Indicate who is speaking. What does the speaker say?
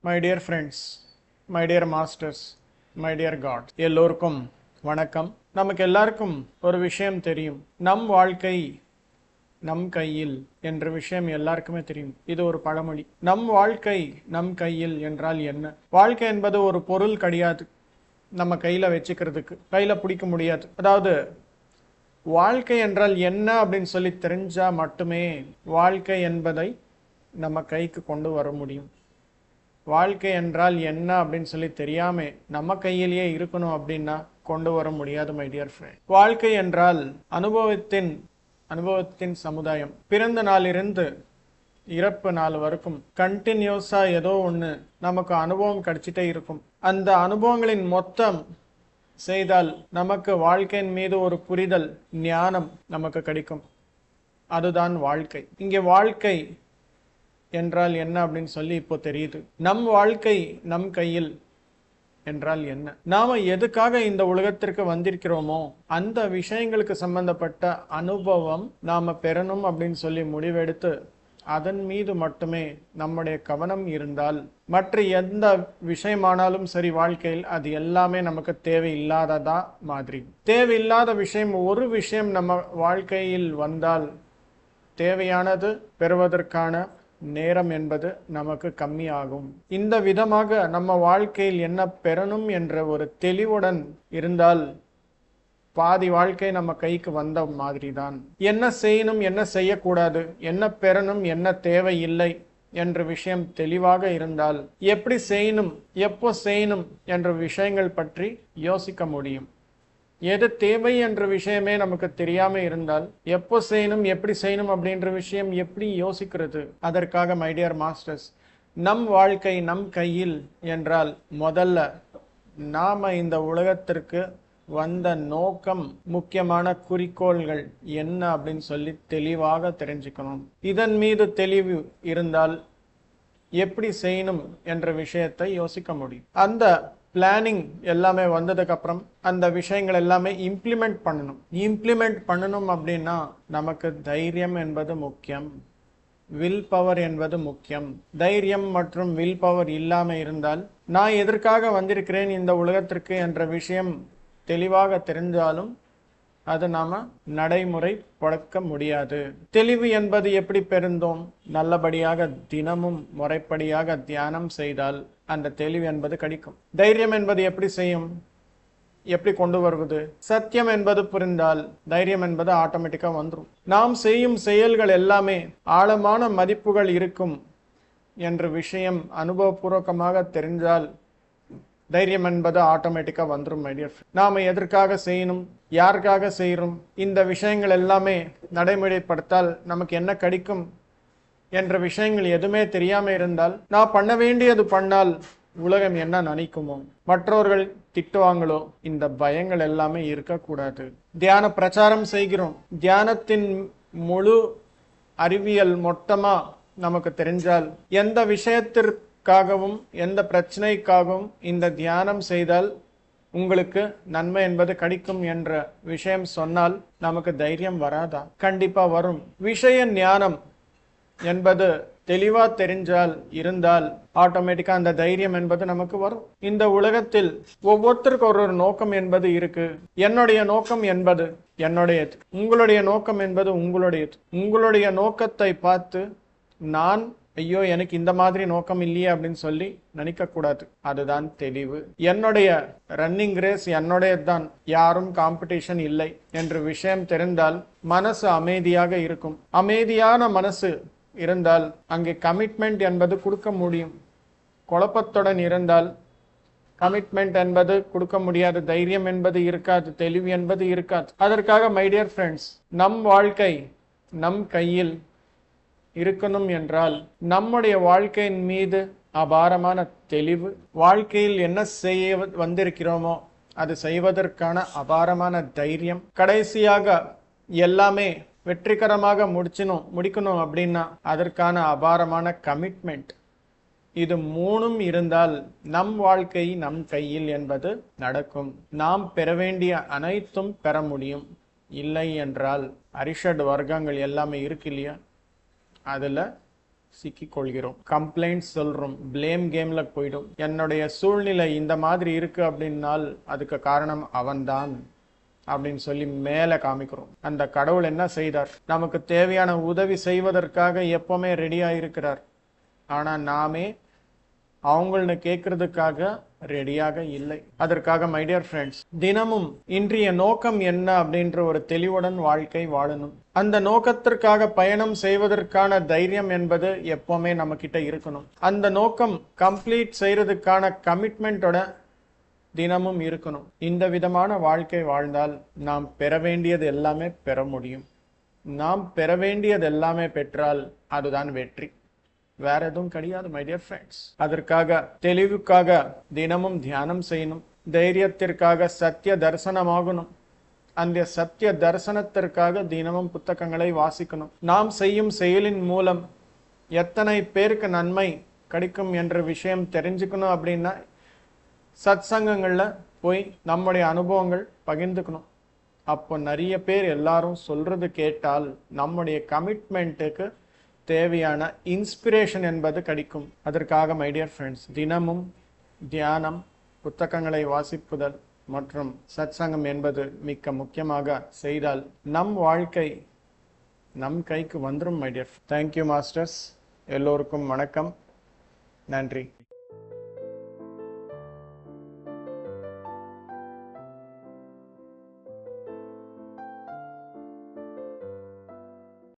Speaker 1: My dear friends, my dear masters, my dear God, எல்லோருக்கும் வணக்கம். நமக்கு எல்லாருக்கும் ஒரு விஷயம் தெரியும். நம் வாழ்க்கை நம் கையில் என்ற விஷயம் எல்லாருக்குமே தெரியும். இது ஒரு பழமொழி. நம் வாழ்க்கை நம் கையில் என்றால் என்ன? வாழ்க்கை என்பது ஒரு பொருள் கிடையாது. நம்ம கையில வச்சுக்கிறதுக்கு கையில பிடிக்க முடியாது. அதாவது வாழ்க்கை என்றால் என்ன அப்படின்னு சொல்லி தெரிஞ்சா மட்டுமே வாழ்க்கை என்பதை நம்ம கைக்கு கொண்டு வர முடியும். வாழ்க்கை என்றால் என்ன அப்படின்னு சொல்லி தெரியாம நம்ம கையிலேயே இருக்கணும் அப்படின்னா கொண்டு வர முடியாது மை டியர் ஃப்ரெண்ட். வாழ்க்கை என்றால் அனுபவத்தின் சமுதாயம். பிறந்த நாளிலிருந்து இறப்பு நாள் வரைக்கும் கண்டினியூஸா ஏதோ ஒன்று நமக்கு அனுபவம் கிடைச்சிட்டே இருக்கும். அந்த அனுபவங்களின் மொத்தம் செய்தால் நமக்கு வாழ்க்கையின் மீது ஒரு புரிதல், ஞானம் நமக்கு கிடைக்கும். அதுதான் வாழ்க்கை. இங்கே வாழ்க்கை என்றால் என்ன அப்படின்னு சொல்லி இப்போ தெரியுது. நம் வாழ்க்கை நம் கையில் என்றால் என்ன? நாம எதுக்காக இந்த உலகத்திற்கு வந்திருக்கிறோமோ அந்த விஷயங்களுக்கு சம்பந்தப்பட்ட அனுபவம் நாம பெறணும் அப்படின்னு சொல்லி முடிவெடுத்து அதன் மீது மட்டுமே நம்முடைய கவனம் இருந்தால் மற்ற எந்த விஷயமானாலும் சரி வாழ்க்கையில் அது எல்லாமே நமக்கு தேவையில்லாததா மாதிரி. தேவையில்லாத விஷயம் ஒரு விஷயம் நம்ம வாழ்க்கையில் வந்தால் தேவையானது பெறுவதற்கான நேரம் என்பது நமக்கு கம்மியாகும். இந்த விதமாக நம்ம வாழ்க்கையில் என்ன பெறணும் என்ற ஒரு தெளிவுடன் இருந்தால் பாதி வாழ்க்கை நம்ம கைக்கு வந்த மாதிரி தான். என்ன செய்யணும், என்ன செய்யக்கூடாது, என்ன பெறணும், என்ன தேவையில்லை என்ற விஷயம் தெளிவாக இருந்தால் எப்படி செய்யணும், எப்போ செய்யணும் என்ற விஷயங்கள் பற்றி யோசிக்க முடியும். எது தேவை என்ற விஷயமே நமக்கு தெரியாம இருந்தால் எப்போ செய்யணும், எப்படி செய்யணும் அப்படின்ற விஷயம் எப்படி யோசிக்கிறது? அதற்காக மை டியர் மாஸ்டர்ஸ், நம் வாழ்க்கை நம் கையில் என்றால் முதல்ல நாம இந்த உலகத்திற்கு வந்த நோக்கம், முக்கியமான குறிக்கோள்கள் என்ன அப்படின்னு சொல்லி தெளிவாக தெரிஞ்சுக்கணும். இதன் மீது தெளிவு இருந்தால் எப்படி செய்யணும் என்ற விஷயத்தை யோசிக்க முடியும். அந்த பிளானிங் எல்லாமே வந்ததுக்கு அப்புறம் அந்த விஷயங்கள் எல்லாமே இம்ப்ளிமெண்ட் பண்ணணும் அப்படின்னா நமக்கு தைரியம் என்பது முக்கியம், வில் பவர் என்பது முக்கியம். தைரியம் மற்றும் வில் பவர் இல்லாம இருந்தால் நான் எதற்காக வந்திருக்கிறேன் இந்த உலகத்திற்கு என்ற விஷயம் தெளிவாக தெரிஞ்சாலும் அது நாம நடைமுறைப்படுத்த முடியாது. தெளிவு என்பது எப்படி பெறுந்தோம்? நல்லபடியாக தினமும் முறைப்படியாக தியானம் செய்தால் அந்த தெளிவு என்பது கிடைக்கும். தைரியம் என்பது எப்படி கொண்டு வருவது? சத்தியம் என்பது புரிந்தால் தைரியம் என்பது ஆட்டோமேட்டிக்கா வந்துடும். நாம் செய்யும் செயல்கள் எல்லாமே ஆழமான மதிப்புகள் இருக்கும் என்ற விஷயம் அனுபவபூர்வகமாக தெரிஞ்சால் தைரியம் என்பது ஆட்டோமேட்டிக்கா வந்துடும் மை டியர். நாம எதற்காக செய்யணும், யாருக்காக செய்யறோம், இந்த விஷயங்கள் எல்லாமே நடைமுறைப்படுத்தால் நமக்கு என்ன கிடைக்கும் என்ற விஷயங்கள் எதுவுமே தெரியாம இருந்தால் நான் பண்ண வேண்டியது பண்ணால் உலகம் என்ன நினைக்குமோ, மற்றவர்கள் திட்டுவாங்களோ, இந்த பயங்கள் எல்லாமே இருக்கக்கூடாது. தியான பிரச்சாரம் செய்கிறோம். தியானத்தின் முழு அறிவியல் மொத்தமா நமக்கு தெரிஞ்சால் எந்த விஷயத்திற்காகவும் எந்த பிரச்சனைக்காகவும் இந்த தியானம் செய்தால் உங்களுக்கு நன்மை என்பது கிடைக்கும் என்ற விஷயம் சொன்னால் நமக்கு தைரியம் வராதா? கண்டிப்பா வரும். விஷய ஞானம் என்பது தெளிவா தெரிஞ்சால் இருந்தால் ஆட்டோமேட்டிக்கா அந்த தைரியம் என்பது நமக்கு வரும். இந்த உலகத்தில் ஒவ்வொருத்தருக்கும் ஒரு நோக்கம் என்பது இருக்கு. என்னுடைய நோக்கம் என்பது என்னுடையது, உங்களுடைய நோக்கம் என்பது உங்களுடையது. உங்களுடைய நோக்கத்தை பார்த்து நான் ஐயோ எனக்கு இந்த மாதிரி நோக்கம் இல்லையே அப்படின்னு சொல்லி நினைக்க கூடாது. அதுதான் தெளிவு. என்னுடைய ரன்னிங் ரேஸ் என்னுடையதுதான், யாரும் காம்படிஷன் இல்லை என்ற விஷயம் தெரிந்தால் மனசு அமைதியாக இருக்கும். அமைதியான மனசு இருந்தால் அங்கே கமிட்மெண்ட் என்பது கொடுக்க முடியும். குழப்பத்துடன் இருந்தால் கமிட்மெண்ட் என்பது கொடுக்க முடியாது, தைரியம் என்பது இருக்காது, தெளிவு என்பது இருக்காது. அதற்காக மை டியர் ஃப்ரெண்ட்ஸ், நம் வாழ்க்கை நம் கையில் இருக்கணும் என்றால் நம்முடைய வாழ்க்கையின் மீது அபாரமான தெளிவு, வாழ்க்கையில் என்ன செய்ய வந்திருக்கிறோமோ அது செய்வதற்கான அபாரமான தைரியம், கடைசியாக எல்லாமே வெற்றிகரமாக முடிக்கணும் அப்படின்னா அதற்கான அபாரமான கமிட்மெண்ட், இது மூணும் இருந்தால் நம் வாழ்க்கை நம் கையில் என்பது நடக்கும். நாம் பெற வேண்டிய அனைத்தும் பெற முடியும். இல்லை என்றால் அரிஷட் வர்க்கங்கள் எல்லாமே இருக்கு இல்லையா, அதில் சிக்கிக் கொள்கிறோம். கம்ப்ளைண்ட்ஸ் சொல்றோம், பிளேம் கேம்ல போயிடும். என்னுடைய சூழ்நிலை இந்த மாதிரி இருக்கு அப்படின்னால் அதுக்கு காரணம் அவன்தான் அப்படின்னு சொல்லி மேலே காமிக்கிறோம். அந்த கடவுள் என்ன செய்தார்? நமக்கு தேவையான உதவி செய்வதற்காக எப்பவுமே ரெடியா இருக்கிறார். ஆனா நாமே அவங்கள கேட்கறதுக்காக ரெடியாக இல்லை. அதற்காக மை டியர் ஃப்ரெண்ட்ஸ், தினமும் இன்றைய நோக்கம் என்ன அப்படின்ற ஒரு தெளிவுடன் வாழ்க்கை வாழணும். அந்த நோக்கத்திற்காக பயணம் செய்வதற்கான தைரியம் என்பது எப்பவுமே நம்ம கிட்ட இருக்கணும். அந்த நோக்கம் கம்ப்ளீட் செய்யறதுக்கான கமிட்மெண்டோட தினமும் இருக்கணும். இந்த விதமான வாழ்க்கை வாழ்ந்தால் நாம் பெற வேண்டியது எல்லாமே பெற முடியும். நாம் பெற வேண்டியது எல்லாமே பெற்றால் அதுதான் வெற்றி, வேற எதுவும் கிடையாது மை டியர் ஃப்ரெண்ட்ஸ். அதற்காக தெளிவுக்காக தினமும் தியானம் செய்யணும். தைரியத்திற்காக சத்திய தரிசனமாகணும். அந்த சத்திய தரிசனத்திற்காக தினமும் புத்தகங்களை வாசிக்கணும். நாம் செய்யும் செயலின் மூலம் எத்தனை பேருக்கு நன்மை கிடைக்கும் என்ற விஷயம் தெரிஞ்சுக்கணும். அப்படின்னா சத்சங்கங்கள்ல போய் நம்முடைய அனுபவங்கள் பகிர்ந்துக்கணும். அப்போ நிறைய பேர் எல்லாரும் சொல்றது கேட்டால் நம்முடைய கமிட்மெண்ட்டுக்கு தேவையான இன்ஸ்பிரேஷன் என்பது கிடைக்கும். அதற்காக மை டியர் ஃப்ரெண்ட்ஸ், தினமும் தியானம், புத்தகங்களை வாசிப்புதல் மற்றும் சத்சங்கம் என்பது மிக்க முக்கியமாக செய்தால் நம் வாழ்க்கை நம் கைக்கு வந்துடும் மை டியர். Thank you masters. எல்லோருக்கும் வணக்கம். நன்றி.